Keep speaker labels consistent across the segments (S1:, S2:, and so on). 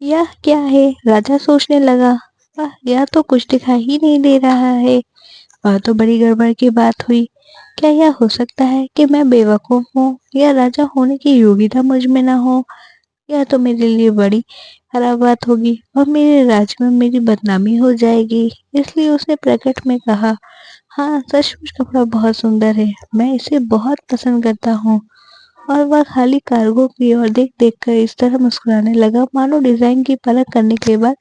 S1: यह क्या है? राजा सोचने लगा। यह तो कुछ दिखाई ही नहीं दे रहा है। वह तो बड़ी गड़बड़ की बात हुई। क्या यह हो सकता है कि मैं बेवकूफ हूँ या राजा होने की योग्यता मुझ में ना हो? यह तो मेरे लिए बड़ी खराब बात होगी और मेरे राज्य में मेरी बदनामी हो जाएगी। इसलिए उसने प्रकट में कहा, हाँ, सचमुच कपड़ा बहुत सुंदर है। मैं इसे बहुत पसंद करता हूँ। और वह खाली कार्गो की ओर देख देख कर इस तरह मुस्कुराने लगा मानो डिजाइन की परख करने के बाद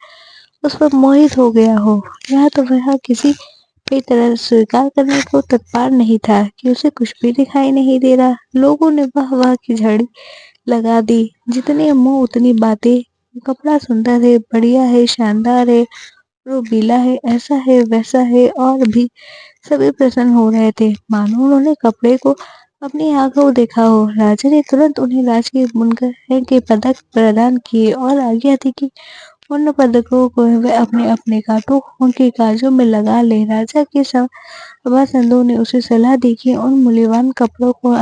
S1: उस पर मोहित हो गया हो। यह तो वह किसी भी तरह स्वीकार करने को तत्पर नहीं था कि उसे कुछ भी दिखाई नहीं दे रहा। लोगों ने वाह की झड़ी लगा दी। जितने मुंह उतनी बातें। कपड़ा सुंदर है, बढ़िया है, शानदार है, रूबीला है, ऐसा है, वैसा है, और भी सभी प्रसन्न हो रहे थे मानो उन्होंने कपड़े को अपनी आंखों देखा हो। राजा ने तुरंत उन्हें राजकीय मुनकर के पदक प्रदान किए और आज्ञा थी कि उन पदकों को वे अपने अपने कांटों उनके काजों में लगा ले। राजा के सभासदों ने उसे सलाह दी कि उन मूल्यवान कपड़ों को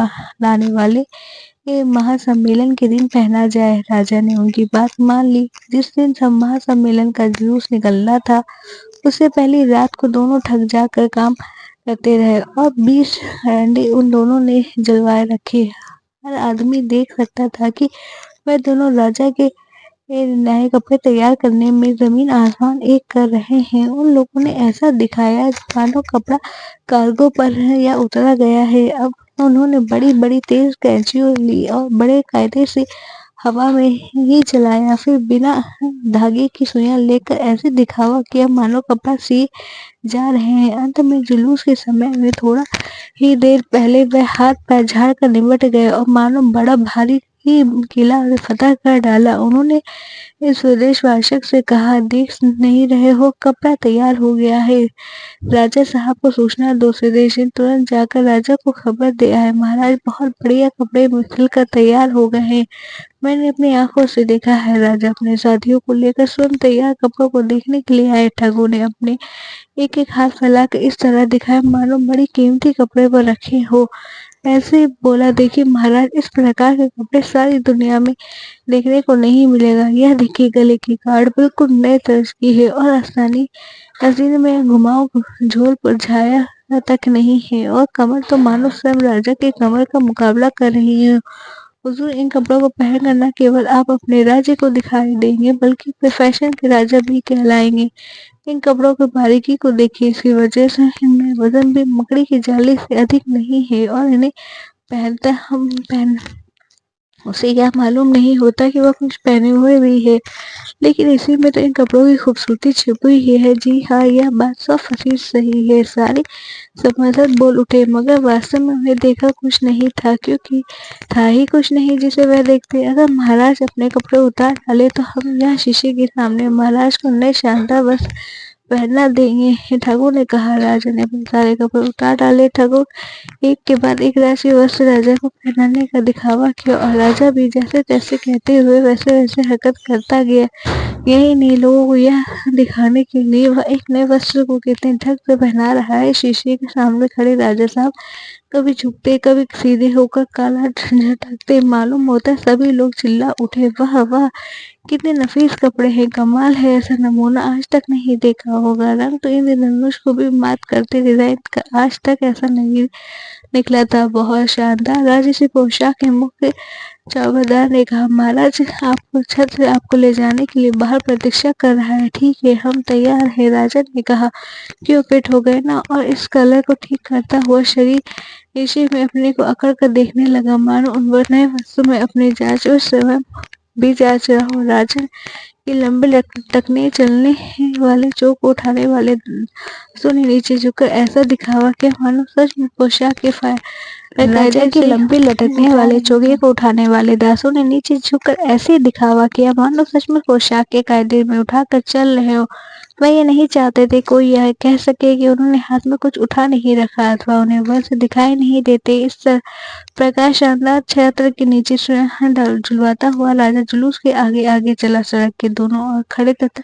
S1: लाने वाले के महासम्मेलन के दिन पहना जाए। राजा ने उनकी बात मान ली। जिस दिन महासम्मेलन का जुलूस निकलना था उससे पहली रात को दोनों थक जाकर काम करते रहे और 20 अंडे उन दोनों ने जलवाए रखे। हर आदमी देख सकता था कि वह दोनों राजा के नए कपड़े तैयार करने में जमीन आसमान एक कर रहे हैं। उन लोगों ने ऐसा दिखाया मानो कपड़ा कार्गो पर है या उतरा गया है। अब उन्होंने बड़ी बड़ी तेज कैंचियों ली और बड़े कायदे से हवा में ही चलाया। फिर बिना धागे की सुइयां लेकर ऐसे दिखावा किया मानो कपड़ा सिए जा रहे हैं। अंत में जुलूस के समय में थोड़ा ही देर पहले वह हाथ पैर झाड़ कर निमट गए और मानो बड़ा भारी ही किला फतह कर डाला। उन्होंने इस स्वदेश वाचक से कहा, देख नहीं रहे हो, कपड़ा तैयार हो गया है। राजा साहब को सूचना दो। स्वदेशी तुरंत जाकर राजा को खबर दे आए, महाराज बहुत बढ़िया कपड़े सिलकर तैयार हो गए हैं। मैंने अपनी आंखों से देखा है। राजा अपने साथियों को लेकर स्वयं तैयार कपड़ों को देखने के लिए आए। ठगों ने अपने एक एक हाथ फैलाकर इस तरह दिखाया मानो बड़ी कीमती कपड़े पर रखे हो। ऐसे बोला, देखिए महाराज, इस प्रकार के कपड़े सारी दुनिया में देखने को नहीं मिलेगा। यह देखिए गले की गार्ड बिल्कुल नए तर्ज की है और आसानी हसीन में घुमाओ झोल पर छाया तक नहीं है और कमर तो मानो स्वयं राजा के कमर का मुकाबला कर रही है। हुजूर, इन कपड़ों को पहनकर न केवल आप अपने राज्य को दिखाई देंगे बल्कि फैशन के राजा भी कहलाएंगे। इन कपड़ों की बारीकी को देखिए, इसकी वजह से इनमें वजन भी मकड़ी की जाली से अधिक नहीं है और इन्हें पहनता हम पहन उसे यह मालूम नहीं होता कि वह कुछ पहने हुए भी है। लेकिन इसी में तो इन कपड़ों की खूबसूरती छिपी हुई है। जी हाँ, यह बात 100% सही है। सारे सभासद बोल उठे, मगर वास्तव में उन्हें देखा कुछ नहीं था, क्योंकि था ही कुछ नहीं जिसे वह देखते। अगर महाराज अपने कपड़े उतार डाले तो हम यहाँ शीशे के सामने महाराज को नए शानदार वस्त्र पहना देंगे। ठगों ने कहा। राजा ने अपने सारे कपड़े उतार डाले। ठगों एक के बाद एक राशि वस्त्र राजा को पहनाने का दिखावा किया और राजा भी जैसे तैसे कहते हुए वैसे वैसे हरकत करता गया। यही नहीं, लोगों को यह दिखाने के लिए वह एक नए वस्त्र को कितने ढंग से पहना रहा है। शीशे के सामने खड़े राजा साहब कभी झुकते कभी सीधे होकर काला झटकते। मालूम होता है सभी लोग चिल्ला उठे, वाह वाह, कितने नफीस कपड़े हैं, कमाल है, ऐसा नमूना आज तक नहीं देखा होगा। रंग तो इंद्रधनुष को भी मात करते डिजाइन का आज तक ऐसा नहीं निकला था। बहुत शानदार। राजसी पोशाक के मुख्य चौकीदार ने कहा, महाराज आपको छत से आपको ले जाने के लिए बाहर प्रतीक्षा कर रहा है। ठीक है, हम तैयार हैं। राजा ने कहा, क्यों, फिट हो गए ना? और इस कलर को ठीक करता हुआ शरीर शीशे में अपने को अकड़ कर देखने लगा मानो उन नए वस्तु में अपनी जांच उस समय भी जांच रहा हो। राजा की लंबे टकने चलने वाले चौक उठाने वाले दासों ने नीचे झुककर ऐसा दिखावा किया मानो सच में पोशाक के राजा की लंबी लटकने वाले चोगे को उठाने वाले दासों ने नीचे झुककर ऐसे दिखावा किया मानो सच में पोशाक के कायदे में उठाकर चल रहे हो। वह ये नहीं चाहते थे कोई यह कह सके कि उन्होंने हाथ में कुछ उठा नहीं रखा अथवा उन्हें वह से दिखाई नहीं देते। इस प्रकाश शानदार छत्र के नीचे झुलवाता हुआ राजा जुलूस के आगे आगे चला। सड़क के दोनों ओर खड़े तथा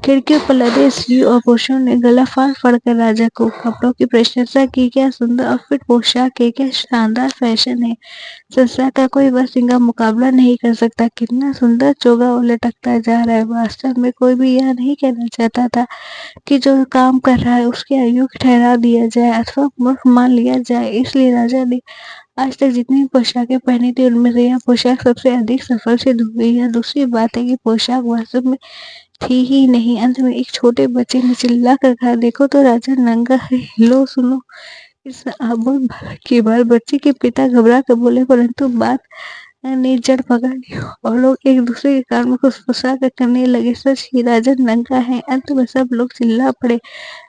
S1: खिड़कियों पर लदे स्त्रियों और पुरुषों ने गला फाड़ फाड़ कर राजा को कपड़ों की प्रशंसा की। क्या सुंदर और फिट पोशाक है, क्या शानदार फैशन है, संसार का कोई बस इनका मुकाबला नहीं कर सकता। कितना सुंदर चोगा वो लटकता जा रहा है। वास्तव में कोई भी यह नहीं कहना चाहता था कि जो काम कर रहा है उसकी आयु ठहरा दिया जाए अथवा मूर्ख मान लिया जाए। इसलिए राजा ने आज तक जितनी भी पोशाकें पहनी थी उनमें से यह पोशाक सबसे अधिक सफल सिद्ध हुई है। दूसरी बात है कि पोशाक वास्तव में थी ही नहीं। अंत में एक छोटे बच्चे ने चिल्ला कर कहा, देखो तो राजा नंगा है। लो सुनो इस आबुल के बाद बच्चे के पिता घबरा कर बोले, परंतु बात ने जड़ पकड़ ली और लोग एक दूसरे के कान में फुसफुसा कर करने लगे, सच ही राजा नंगा है। अंत में सब लोग चिल्ला पड़े,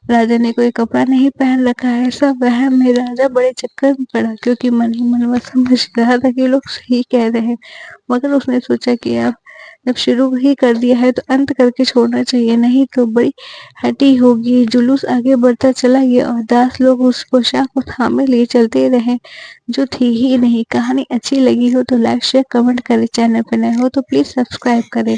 S1: राजा ने कोई कपड़ा नहीं पहन रखा है। सब वहम में। राजा बड़े चक्कर में पड़ा क्योंकि मन ही मन वह समझ रहा था कि लोग सही कह रहे हैं, मगर उसने सोचा कि अब जब शुरू ही कर दिया है तो अंत करके छोड़ना चाहिए, नहीं तो बड़ी हटी होगी। जुलूस आगे बढ़ता चला गया और दास लोग उस पोशाक को थामे लिए चलते रहे जो थी ही नहीं। कहानी अच्छी लगी हो तो लाइक शेयर कमेंट करें, चैनल पर नए हो तो प्लीज सब्सक्राइब करें।